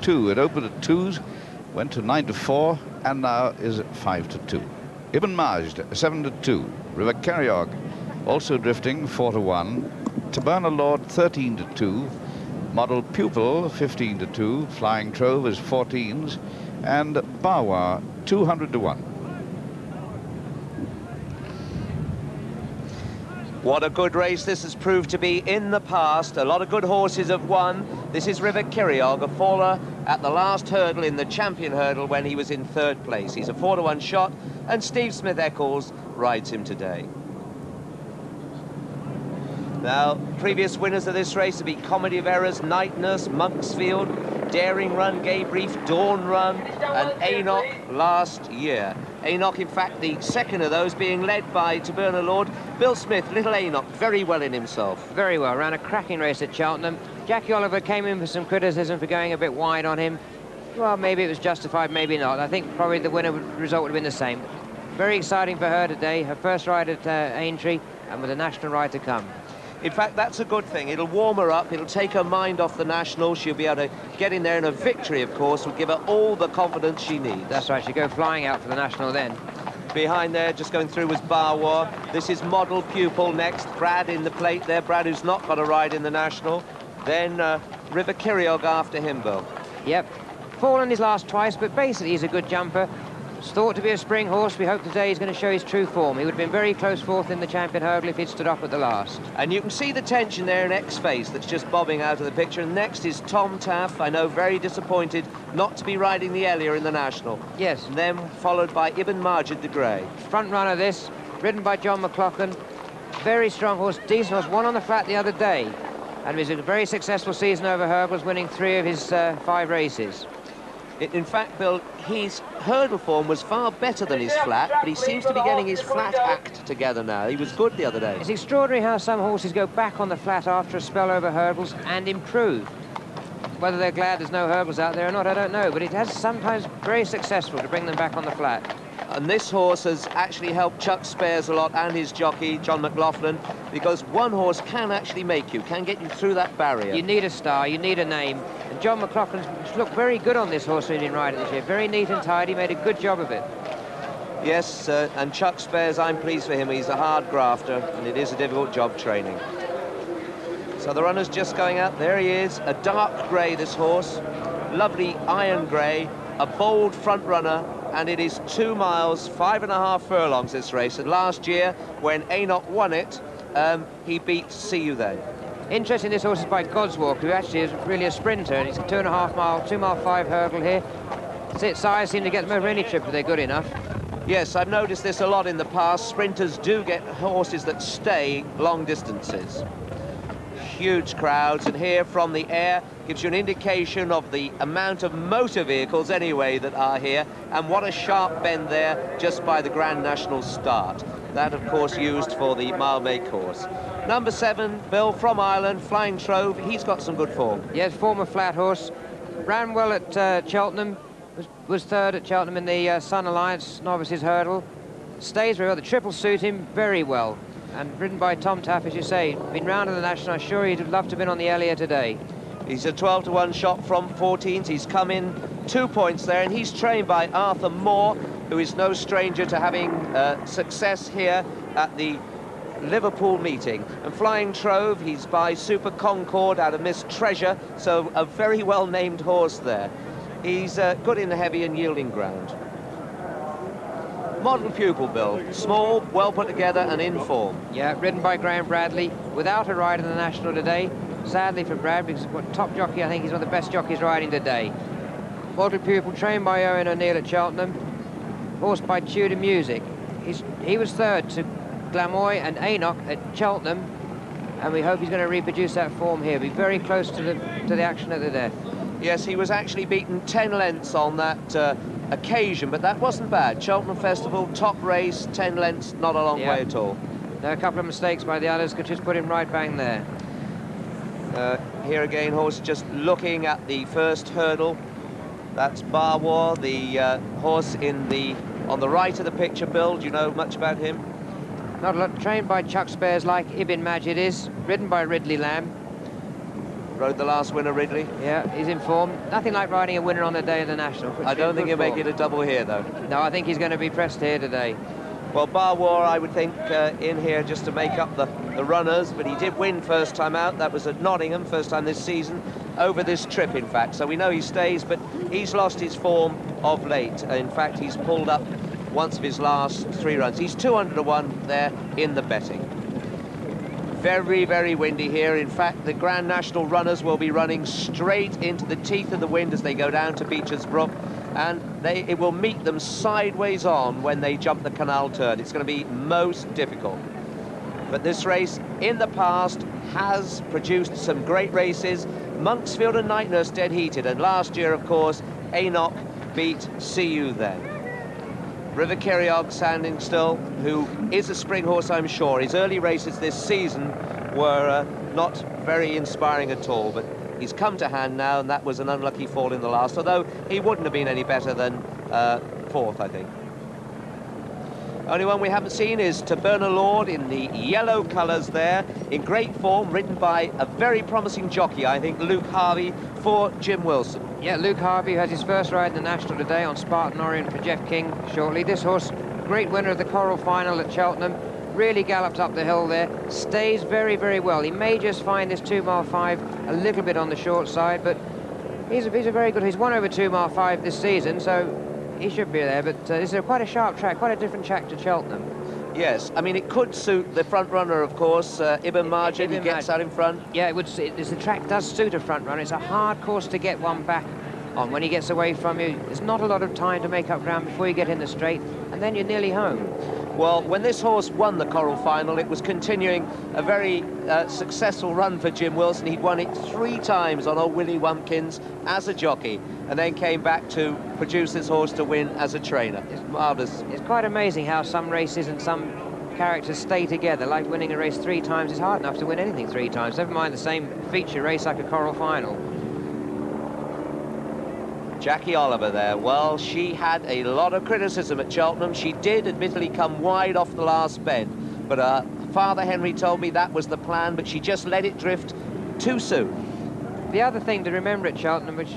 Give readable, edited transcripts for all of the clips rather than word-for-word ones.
2. It opened at 2s, went to 9-4, and now is at 5-2. Ibn Majd, 7-2. River CEIRIOG, also drifting, 4-1. Taberna Lord, 13-2. Model Pupil, 15-2. Flying Trove is 14s. And BARWAR, 200-1. What a good race this has proved to be in the past. A lot of good horses have won. This is River CEIRIOG, a faller at the last hurdle in the champion hurdle when he was in 3rd place. He's a 4-1 shot, and Steve Smith Eccles rides him today. Now, previous winners of this race have been Comedy of Errors, Night Nurse, Monksfield, Daring Run, Gay Brief, Dawn Run, and Aonoch last year. Aonoch, in fact, the second of those being led by Taberna Lord. Bill Smith, little Aonoch, very well in himself. Very well, ran a cracking race at Cheltenham. Jacqui Oliver came in for some criticism for going a bit wide on him. Well, maybe it was justified, maybe not. I think probably the result would have been the same. Very exciting for her today, her first ride at Aintree, and with a national ride to come. In fact, that's a good thing. It'll warm her up. It'll take her mind off the National. She'll be able to get in there, and a victory, of course, will give her all the confidence she needs. That's right. She'll go flying out for the National then. Behind there, just going through, was BARWAR. This is Model Pupil next. Brad in the plate there. Brad, who's not got a ride in the National. Then River CEIRIOG after him, Bill. Yep. Fallen his last twice, but basically he's a good jumper. It's thought to be a spring horse. We hope today he's going to show his true form. He would have been very close 4th in the champion hurdle if he'd stood up at the last. And you can see the tension there in X's face that's just bobbing out of the picture. And next is Tom Taaffe, I know, very disappointed not to be riding the Elia in the National. Yes. And then followed by Ibn Majd de Grey. Front runner this, ridden by J McLaughlin. Very strong horse, decent horse, won on the flat the other day. And it was a very successful season over hurdles, winning 3 of his 5 races. In fact, Bill, his hurdle form was far better than his flat, but he seems to be getting his flat act together now. He was good the other day. It's extraordinary how some horses go back on the flat after a spell over hurdles and improve. Whether they're glad there's no hurdles out there or not, I don't know, but it has sometimes very successful to bring them back on the flat. And this horse has actually helped Chuck Spares a lot, and his jockey, J McLaughlin, because one horse can actually make you, can get you through that barrier. You need a star, you need a name. And J McLaughlin's looked very good on this horse in riding this year. Very neat and tidy, made a good job of it. Yes, and Chuck Spares, I'm pleased for him. He's a hard grafter, and it is a difficult job training. So the runner's just going out. There he is, a dark grey, this horse. Lovely iron grey, a bold front runner, and it is 2 miles, 5.5 furlongs this race. And last year, when Aonoch won it, he beat See You Then. Interesting, this horse is by Godswalk, who actually is really a sprinter, and it's a 2.5 mile, 2.5 mile hurdle here. Size seem to get them over any trip if they're good enough. Yes, I've noticed this a lot in the past. Sprinters do get horses that stay long distances. Huge crowds, and here from the air gives you an indication of the amount of motor vehicles anyway that are here, and what a sharp bend there just by the Grand National start. That, of course, used for the mile-make course. Number 7, Bill from Ireland, Flying Trove. He's got some good form. Yes, former flat horse. Ran well at Cheltenham, was 3rd at Cheltenham in the Sun Alliance Novices Hurdle. Stays very well. The triple suit him very well. And ridden by Tom Taaffe, as you say. Been round in the National. I'm sure he'd love to have been on the Elia today. He's a 12-1 shot from 14s. He's come in 2 points there, and he's trained by Arthur Moore, who is no stranger to having success here at the Liverpool meeting. And Flying Trove, he's by Super Concord out of Miss Treasure, so a very well-named horse there. He's good in the heavy and yielding ground. Model Pupil, Bill. Small, well put together and in form. Yeah, ridden by Graham Bradley, without a ride in the National today. Sadly for Brad, because what top jockey, I think he's one of the best jockeys riding today. Model Pupil, trained by Owen O'Neill at Cheltenham. Horse by Tudor Music. He was 3rd to Glamoy and Aonoch at Cheltenham, and we hope he's going to reproduce that form here. Be very close to the action at the death. Yes, he was actually beaten 10 lengths on that occasion, but that wasn't bad. Cheltenham Festival, top race, 10 lengths, not a long way at all. There are a couple of mistakes by the others, could just put him right bang there. Here again, horse just looking at the first hurdle. That's BARWAR, the horse on the right of the picture, Bill. Do you know much about him? Not a lot. Trained by Chuck Spares, like Ibn Majed is. Ridden by Ridley Lamb. Rode the last winner, Ridley. Yeah, he's in form. Nothing like riding a winner on the day of the National. I don't think he'll make it a double here, though. No, I think he's going to be pressed here today. Well, BARWAR, I would think, in here just to make up the runners, but he did win first time out. That was at Nottingham, first time this season, over this trip, in fact. So we know he stays, but he's lost his form of late. In fact, he's pulled up once of his last 3 runs. He's 200 to 1 there in the betting. Very, very windy here. In fact, the Grand National runners will be running straight into the teeth of the wind as they go down to Beecher's Brook, and it will meet them sideways on when they jump the canal turn. It's going to be most difficult. But this race, in the past, has produced some great races. Monksfield and Nightnurse dead heated, and last year, of course, Aonoch beat CU then. River CEIRIOG standing still, who is a spring horse, I'm sure. His early races this season were not very inspiring at all, but he's come to hand now, and that was an unlucky fall in the last, although he wouldn't have been any better than 4th, I think. Only one we haven't seen is TABERNA Lord in the yellow colours there, in great form, ridden by a very promising jockey, I think, Luke Harvey, for Jim Wilson. Yeah, Luke Harvey has his first ride in the National today on Spartan Orient for Jeff King shortly. This horse, great winner of the Coral Final at Cheltenham, really gallops up the hill there, stays very, very well. He may just find this 2 mile 5 a little bit on the short side, but he's a very good, he's won over 2 mile 5 this season, so he should be there, but this is quite a sharp track, quite a different track to Cheltenham. Yes, I mean, it could suit the front runner, of course, Ibn Majed, he gets out in front. Yeah, it would. The track does suit a front runner. It's a hard course to get one back on. When he gets away from you, there's not a lot of time to make up ground before you get in the straight, and then you're nearly home. Well, when this horse won the Coral Final, it was continuing a very successful run for Jim Wilson. He'd won it 3 times on old Willie Wumpkins as a jockey, and then came back to produce this horse to win as a trainer. It's marvellous. It's quite amazing how some races and some characters stay together. Like winning a race 3 times is hard enough to win anything 3 times, never mind the same feature race like a Coral Final. Jacqui Oliver there. Well, she had a lot of criticism at Cheltenham. She did admittedly come wide off the last bend, but Father Henry told me that was the plan, but she just let it drift too soon. The other thing to remember at Cheltenham, which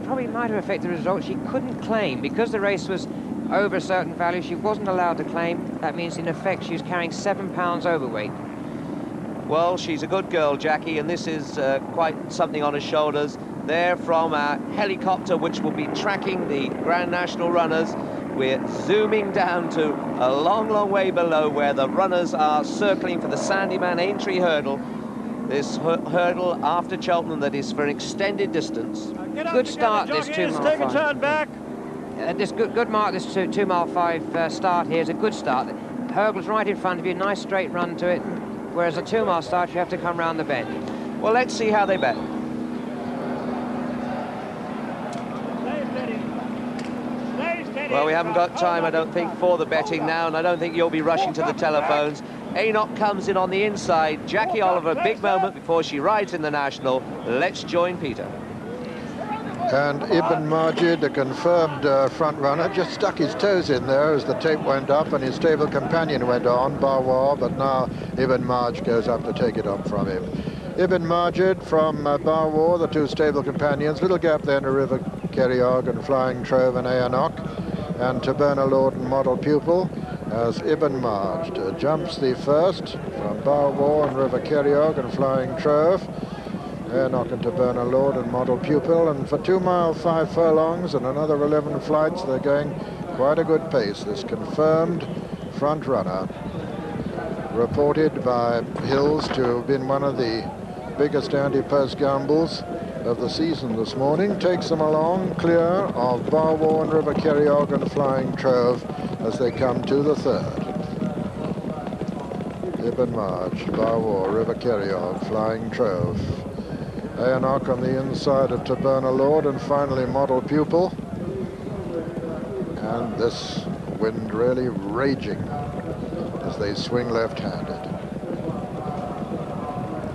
probably might have affected the result, she couldn't claim. Because the race was over a certain value, she wasn't allowed to claim. That means, in effect, she was carrying 7 pounds overweight. Well, she's a good girl, Jacqui, and this is quite something on her shoulders. There from a helicopter, which will be tracking the Grand National runners. We're zooming down to a long, long way below where the runners are circling for the Sandeman Aintree hurdle. This hurdle after Cheltenham that is for an extended distance. Good start, this 2 mile 5. Take a turn back. This good mark, this 2 mile 5 start here is a good start. The hurdle's right in front of you, nice straight run to it, whereas a 2 mile start, you have to come round the bend. Well, let's see how they bet. Well, we haven't got time, I don't think, for the betting now, and I don't think you'll be rushing to the telephones. Aonoch comes in on the inside. Jacqui Oliver, big moment before she rides in the National. Let's join Peter. And Ibn Majed, a confirmed front runner, just stuck his toes in there as the tape went up and his stable companion went on, BARWAR, but now Ibn Majed goes up to take it up from him. Ibn Majed from BARWAR, the 2 stable companions, little gap then to River CEIRIOG and Flying Trove and Aonoch, and TABERNA Lord and Model Pupil, as Ibn Majed jumps the first from BARWAR and River CEIRIOG and Flying Trove. Aonoch and TABERNA Lord and Model Pupil, and for 2 mile 5 furlongs and another 11 flights, they're going quite a good pace. This confirmed front runner, reported by Hills to have been one of the biggest anti-post gambles of the season this morning, takes them along clear of BARWAR and River CEIRIOG and Flying Trove as they come to the 3rd. Ibn Majed, BARWAR, River CEIRIOG, Flying Trove. Aonoch on the inside of TABERNA Lord, and finally Model Pupil. And this wind really raging as they swing left-handed.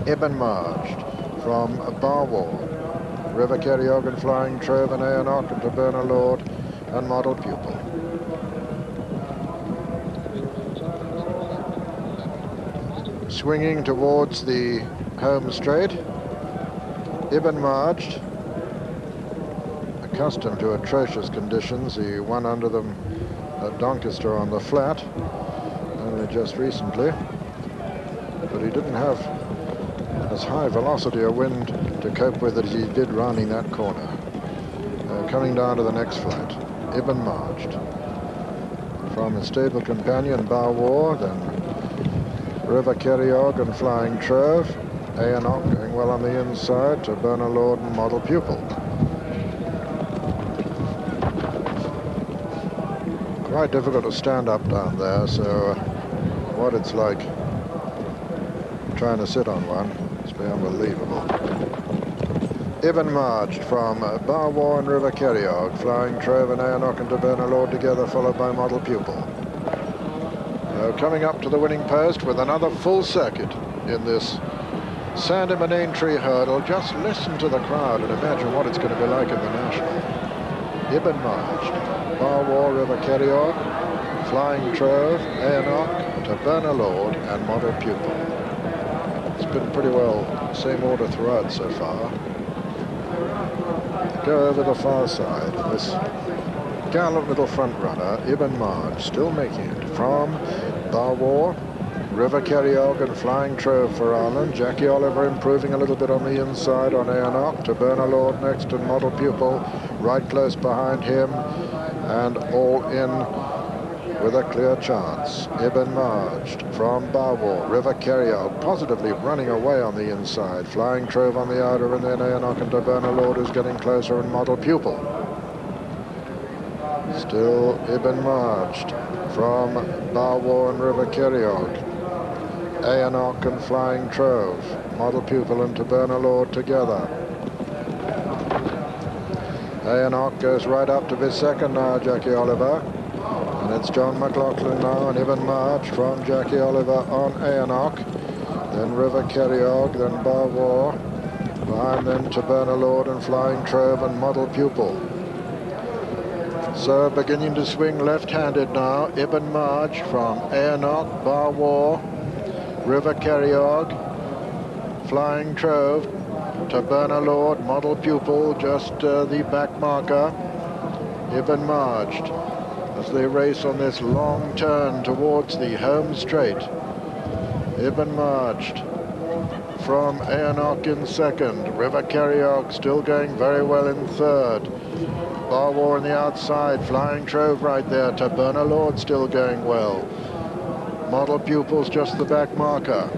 Ibn Majed from BARWAR, River CEIRIOG and Flying Trove and Aonoch and TABERNA Lord and Model Pupil. Swinging towards the home straight. Ibn Majd, accustomed to atrocious conditions. He won under them at Doncaster on the flat only just recently, but he didn't have as high velocity of wind to cope with as he did rounding that corner. Coming down to the next flight, Ibn Majd. From his stable companion BARWAR, then River CEIRIOG and Flying Trove. Aonoch going well on the inside, TABERNA Lord and Model Pupil. Quite difficult to stand up down there, so what it's like trying to sit on one, it's been unbelievable. Ibn Majd from BARWAR and River CEIRIOG, Flying Trove and Aonoch and TABERNA Lord together, followed by Model Pupil. Coming up to the winning post with another full circuit in this Sandeman Aintree hurdle. Just listen to the crowd and imagine what it's going to be like in the National. Ibn Majd, BARWAR, River CEIRIOG, Flying Trove, Aonoch, TABERNA Lord and Model Pupil. It's been pretty well same order throughout so far. Go over the far side. This gallant little front runner, Ibn Majd, still making it from BARWAR, River CEIRIOG and Flying Trove for Ireland. Jacqui Oliver improving a little bit on the inside on Aonoch. TABERNA Lord next and Model Pupil right close behind him, and all in with a clear chance. Ibn Majd from BARWAR, River CEIRIOG positively running away on the inside. Flying Trove on the outer, and then Aonoch and TABERNA Lord is getting closer, and Model Pupil. Still Ibn Majd from BARWAR and River CEIRIOG. Aonoch and Flying Trove, Model Pupil and TABERNA Lord together. Aonoch goes right up to his second now, Jacqui Oliver. And it's J McLaughlin now, and Ibn Majd from Jacqui Oliver on Aonoch. Then River CEIRIOG, then BARWAR. Behind them TABERNA Lord and Flying Trove and Model Pupil. So beginning to swing left-handed now, Ibn Majd from Aonoch, BARWAR, River CEIRIOG, Flying Trove, TABERNA Lord, Model Pupil, just the back marker. Ibn Majd as they race on this long turn towards the home straight. Ibn Majd from Aonoch in second. River CEIRIOG still going very well in third. BARWAR on the outside, Flying Trove right there. TABERNA Lord still going well. Model Pupil's just the back marker.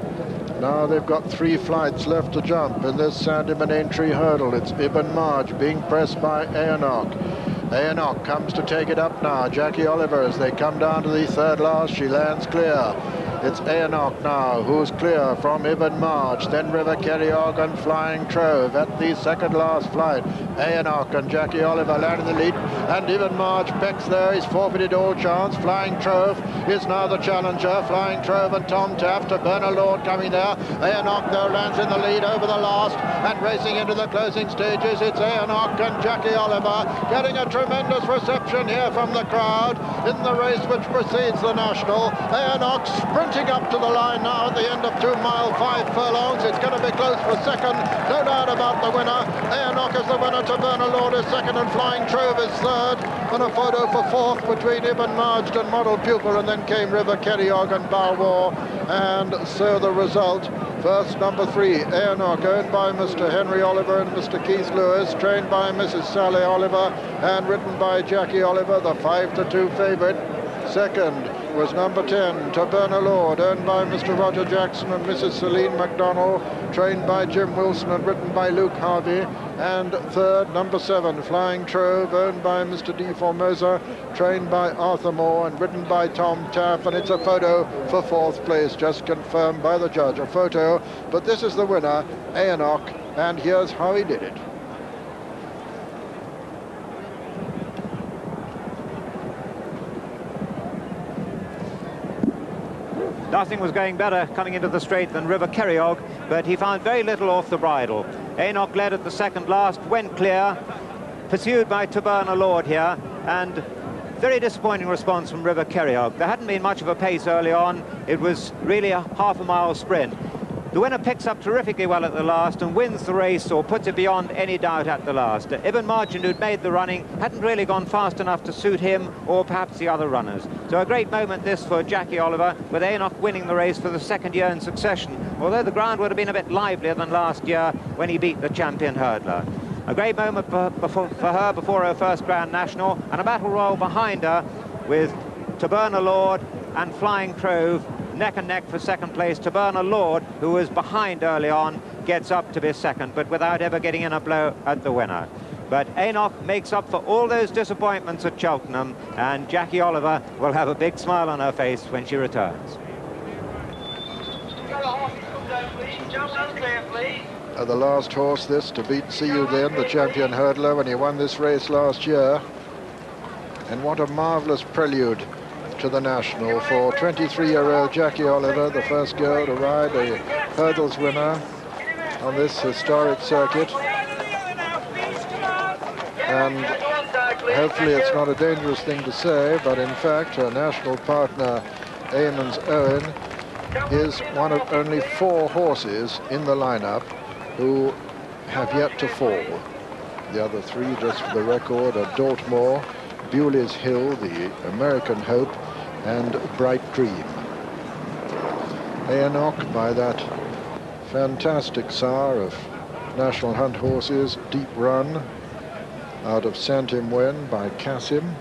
Now they've got 3 flights left to jump in this Sandeman Aintree hurdle. It's Ibn Majd being pressed by Aonoch. Aonoch comes to take it up now. Jacqui Oliver, as they come down to the third last, she lands clear. It's Aonoch now who's clear from Ibn Majd, then River CEIRIOG and Flying Trove at the second last flight. Aonoch and Jacqui Oliver land in the lead, and Ibn Majd pecks there. He's forfeited all chance. Flying Trove is now the challenger. Flying Trove and Tom Taaffe, TABERNA Lord coming there. Aonoch though lands in the lead over the last, and racing into the closing stages, it's Aonoch and Jacqui Oliver getting a tremendous reception here from the crowd in the race which precedes the National. Aonoch sprinting up to the line now at the end of 2 mile 5 furlongs. It's going to be close for second, no doubt about the winner. Aonoch is the winner, TABERNA Lord is second, and Flying Trove is third, and a photo for fourth between Ibn Majd and Model Pupil, and then came River CEIRIOG and BARWAR. And so the result: first, number 3, Aonoch, owned by Mr. Henry Oliver and Mr. Keith Lewis, trained by Mrs. Sally Oliver, and ridden by Jacqui Oliver, the 5-2 favourite. Second was number 10, TABERNA Lord, owned by Mr. Roger Jackson and Mrs. Celine MacDonald, trained by Jim Wilson and ridden by Luke Harvey. And third, number 7, Flying Trove, owned by Mr. D. Formosa, trained by Arthur Moore and ridden by Tom Taaffe. And it's a photo for fourth place, just confirmed by the judge, a photo. But this is the winner, Aonoch, and here's how he did it. Nothing was going better coming into the straight than River CEIRIOG, but he found very little off the bridle. Aonoch led at the second last, went clear, pursued by TABERNA Lord here, and very disappointing response from River CEIRIOG. There hadn't been much of a pace early on. It was really a half a mile sprint. The winner picks up terrifically well at the last and wins the race, or puts it beyond any doubt at the last. Ibn Majed, who'd made the running, hadn't really gone fast enough to suit him or perhaps the other runners. So a great moment this for Jacqui Oliver, with Aonoch winning the race for the second year in succession, although the ground would have been a bit livelier than last year when he beat the champion hurdler. A great moment for her before her first Grand National, and a battle royal behind her with TABERNA Lord and Flying Trove neck and neck for second place. TABERNA Lord, who was behind early on, gets up to be second, but without ever getting in a blow at the winner. But Aonoch makes up for all those disappointments at Cheltenham, and Jacqui Oliver will have a big smile on her face when she returns. The last horse this to beat See You Then, the champion hurdler, when he won this race last year. And what a marvellous prelude to the National for 23-year-old Jacqui Oliver, the first girl to ride a hurdles winner on this historic circuit. And hopefully it's not a dangerous thing to say, but in fact her national partner, Eamon's Owen, is one of only 4 horses in the lineup who have yet to fall. The other 3, just for the record, are Dortmore, Bewley's Hill, the American Hope, and Bright Dream. Aonoch, by that fantastic sire of National Hunt horses, Deep Run, out of Saint-Imwen by Cassim.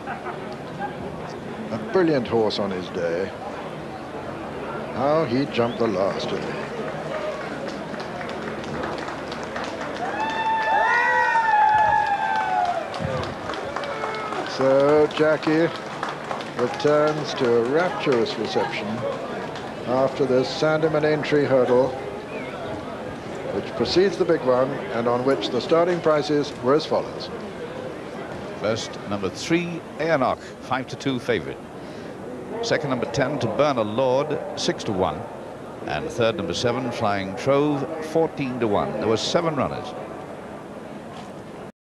A brilliant horse on his day. How he jumped the last of it. So Jacqui returns to a rapturous reception after this Sandeman Aintree hurdle, which precedes the big one, and on which the starting prices were as follows. First, number 3, Aonoch, 5-2 favourite. Second, number 10, TABERNA Lord, 6-1. And third, number 7, Flying Trove, 14-1. There were 7 runners.